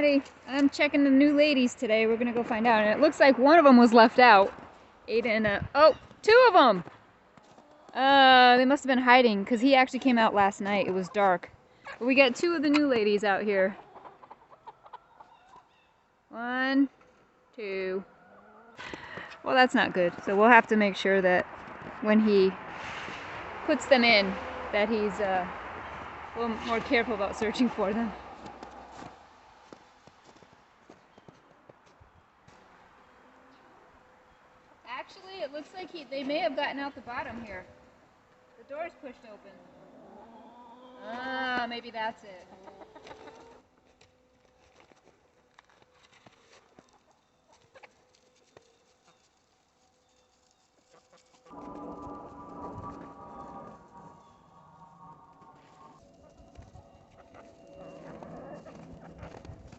Alrighty, I'm checking the new ladies today. We're gonna go find out. And it looks like one of them was left out. Aiden, oh, two of them! They must have been hiding because he actually came out last night. It was dark. But we got two of the new ladies out here. One, two. Well, that's not good. So we'll have to make sure that when he puts them in, that he's a little more careful about searching for them. Actually, it looks like they may have gotten out the bottom here. The door's pushed open. Ah, maybe that's it.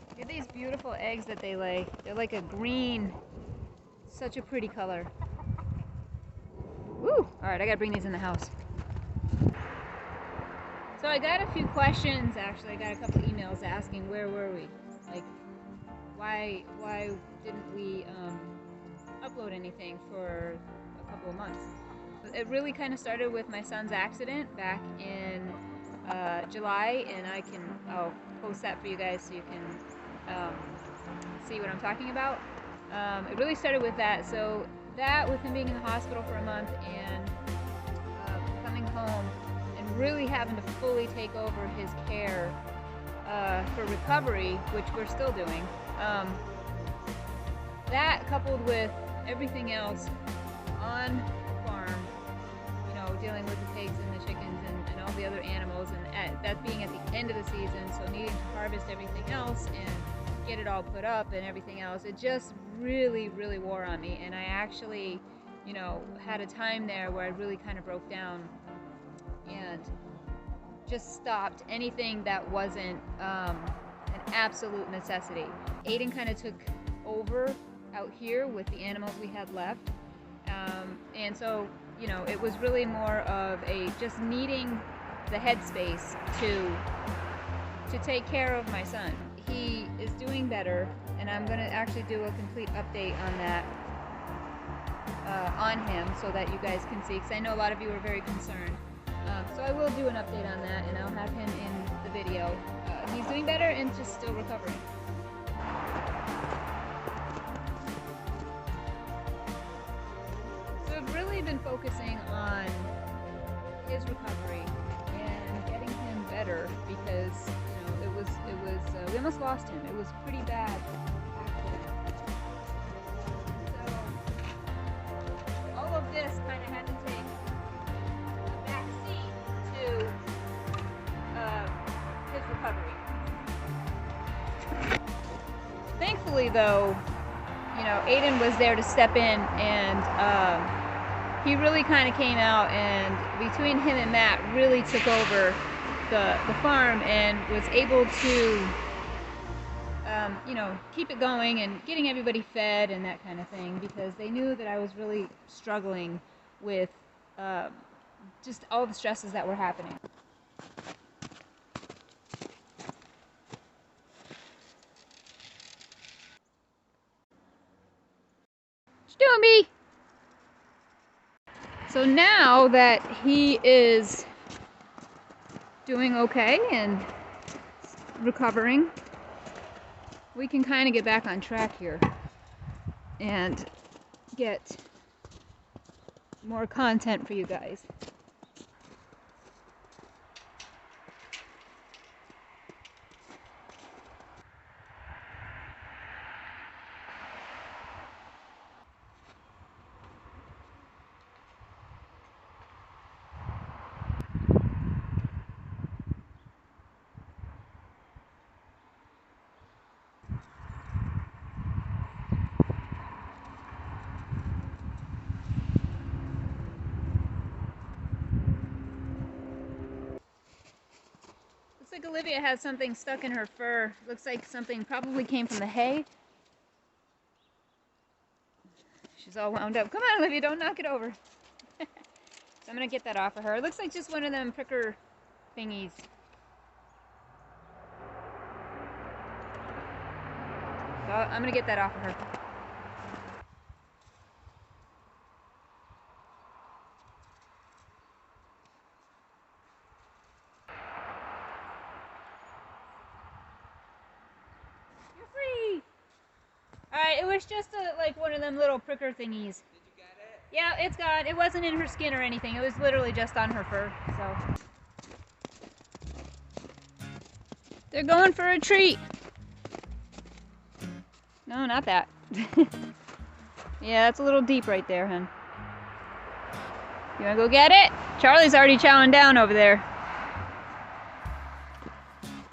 Look at these beautiful eggs that they lay. They're like a green. Such a pretty color. Woo! Alright, I gotta bring these in the house. So I got a few questions, actually. I got a couple emails asking where were we? Like, why didn't we upload anything for a couple of months? It really kind of started with my son's accident back in July, and I'll post that for you guys so you can see what I'm talking about. It really started with that. So that, with him being in the hospital for a month and coming home and really having to fully take over his care for recovery, which we're still doing. That coupled with everything else on the farm, you know, dealing with the pigs and the chickens and all the other animals, and that being at the end of the season, so needing to harvest everything else and get it all put up and everything else, it just really wore on me. And I actually, you know, had a time there where I really kind of broke down and just stopped anything that wasn't an absolute necessity. Aiden kind of took over out here with the animals we had left, and so, you know, it was really more of a just needing the headspace to take care of my son. He is doing better, and I'm going to actually do a complete update on that, on him, so that you guys can see, because I know a lot of you are very concerned. So I will do an update on that, and I'll have him in the video. He's doing better and just still recovering. So I've really been focusing on his recovery and getting him better, because, you know, it was we almost lost him. It was pretty bad accident. So all of this kind of had to take a back seat to his recovery. Thankfully, though, you know, Aiden was there to step in, and he really kind of came out, and between him and Matt really took over the farm and was able to you know, keep it going and getting everybody fed and that kind of thing, because they knew that I was really struggling with just all the stresses that were happening. Stoomby! So now that he is doing okay and recovering, we can kind of get back on track here and get more content for you guys. Looks like Olivia has something stuck in her fur. Looks like something probably came from the hay. She's all wound up. Come on, Olivia, don't knock it over. So I'm going to get that off of her. It looks like just one of them pricker thingies. So I'm gonna get that off of her. You're free! Alright, it was just like one of them little pricker thingies. Did you get it? Yeah, it's gone. It wasn't in her skin or anything. It was literally just on her fur, so. They're going for a treat. No, not that. Yeah, that's a little deep right there, hun. You wanna go get it? Charlie's already chowing down over there.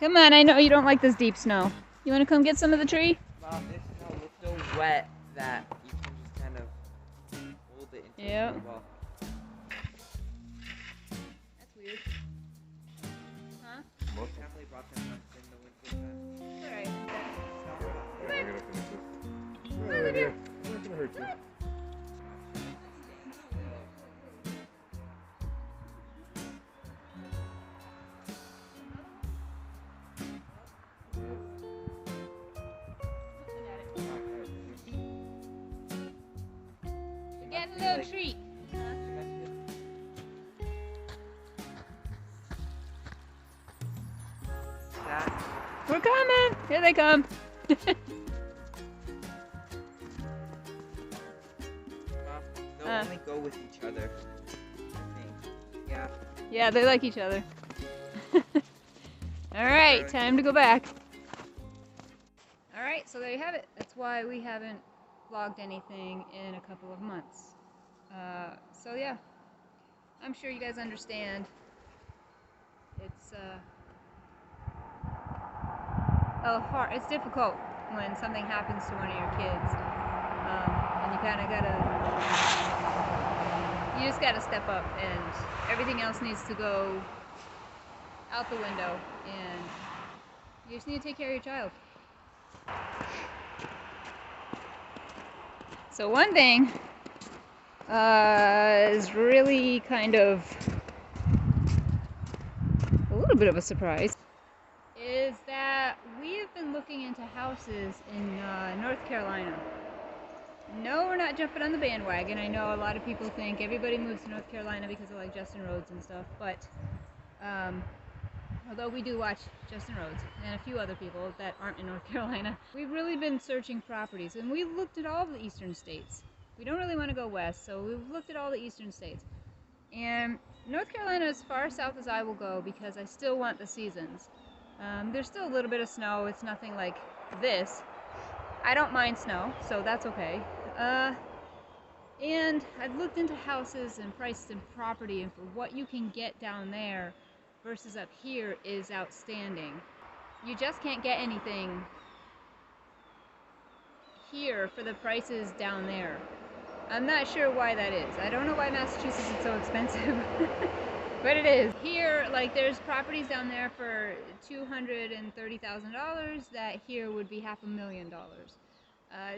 Come on, I know you don't like this deep snow. You wanna come get some of the tree? Mom, this snow is so wet that you can just kind of hold it into Yep. a snowball. That's weird. Huh? Most definitely brought them once in the winter time. Alright. Yeah, we're gonna finish this. Come on, Yeah, Olivia. I'm not gonna hurt you. You're getting a little treat. That, We're coming. Here they come. they'll only go with each other, I think. Yeah. Yeah, they like each other. Alright, time to go back. Alright, so there you have it. That's why we haven't vlogged anything in a couple of months. So yeah, I'm sure you guys understand. It's it's difficult when something happens to one of your kids. And you kind of you just gotta step up, and everything else needs to go out the window, and you just need to take care of your child. So one thing is really kind of a little bit of a surprise, is that we have been looking into houses in North Carolina. No, we're not jumping on the bandwagon. I know a lot of people think everybody moves to North Carolina because of like Justin Rhodes and stuff, but although we do watch Justin Rhodes and a few other people that aren't in North Carolina, we've really been searching properties, and we've looked at all the eastern states. We don't really want to go west, so we've looked at all the eastern states. And North Carolina is as far south as I will go because I still want the seasons. There's still a little bit of snow. It's nothing like this. I don't mind snow, so that's okay. And I've looked into houses and prices and property, and for what you can get down there versus up here is outstanding. You just can't get anything here for the prices down there. I'm not sure why that is. I don't know why Massachusetts is so expensive, but it is. Here, like, there's properties down there for $230,000 that here would be $500,000.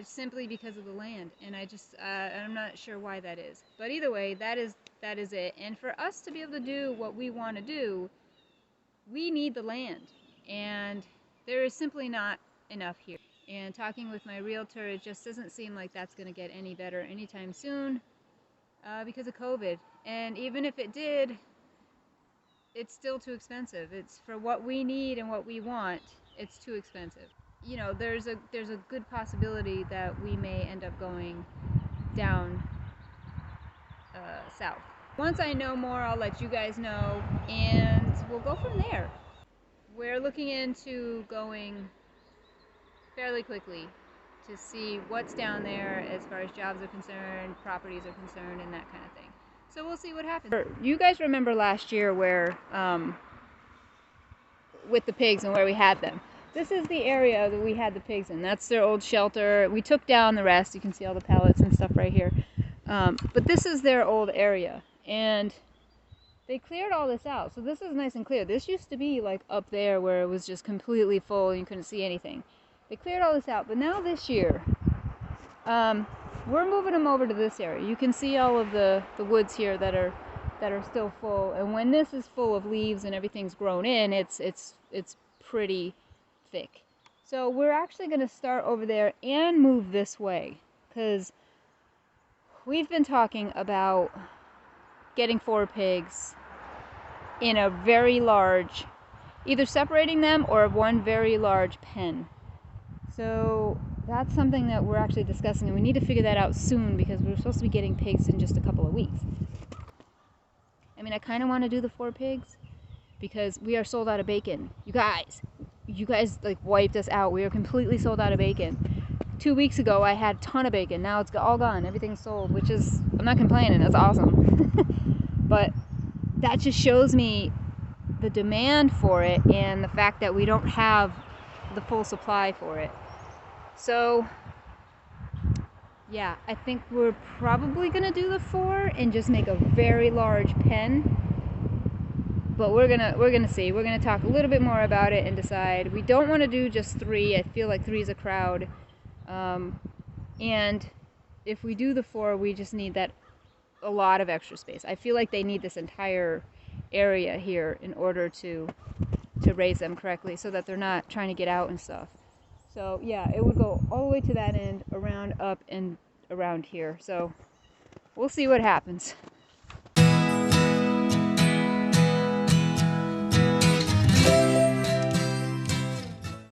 Simply because of the land, and I'm not sure why that is. But either way, that is it. And for us to be able to do what we want to do, we need the land, and there is simply not enough here. And talking with my realtor, it just doesn't seem like that's going to get any better anytime soon because of COVID. And even if it did, it's still too expensive. It's for what we need and what we want, it's too expensive. You know, there's a good possibility that we may end up going down south. Once I know more, I'll let you guys know, and we'll go from there. We're looking into going fairly quickly to see what's down there as far as jobs are concerned, properties are concerned, and that kind of thing. So we'll see what happens. You guys remember last year where, with the pigs and where we had them. This is the area that we had the pigs in. That's their old shelter. We took down the rest. You can see all the pallets and stuff right here. But this is their old area. And they cleared all this out. So this is nice and clear. This used to be like up there where it was just completely full and you couldn't see anything. They cleared all this out. But now this year, we're moving them over to this area. You can see all of the woods here that are still full. And when this is full of leaves and everything's grown in, it's pretty thick. So we're actually going to start over there and move this way, because we've been talking about getting 4 pigs in a very large, either separating them or one very large pen. So that's something that we're actually discussing, and we need to figure that out soon because we're supposed to be getting pigs in just a couple of weeks. I mean, I kind of want to do the 4 pigs because we are sold out of bacon. You guys like wiped us out. We are completely sold out of bacon. 2 weeks ago I had a ton of bacon. Now it's all gone. Everything's sold, which is, I'm not complaining. That's awesome. But that just shows me the demand for it and the fact that we don't have the full supply for it. So yeah, I think we're probably gonna do the 4 and just make a very large pen. But we're gonna see. We're gonna talk a little bit more about it and decide. We don't want to do just 3. I feel like 3 is a crowd. And if we do the 4, we just need that a lot of extra space. I feel like they need this entire area here in order to raise them correctly, so that they're not trying to get out and stuff. So yeah, it would go all the way to that end, around, up, and around here. So we'll see what happens.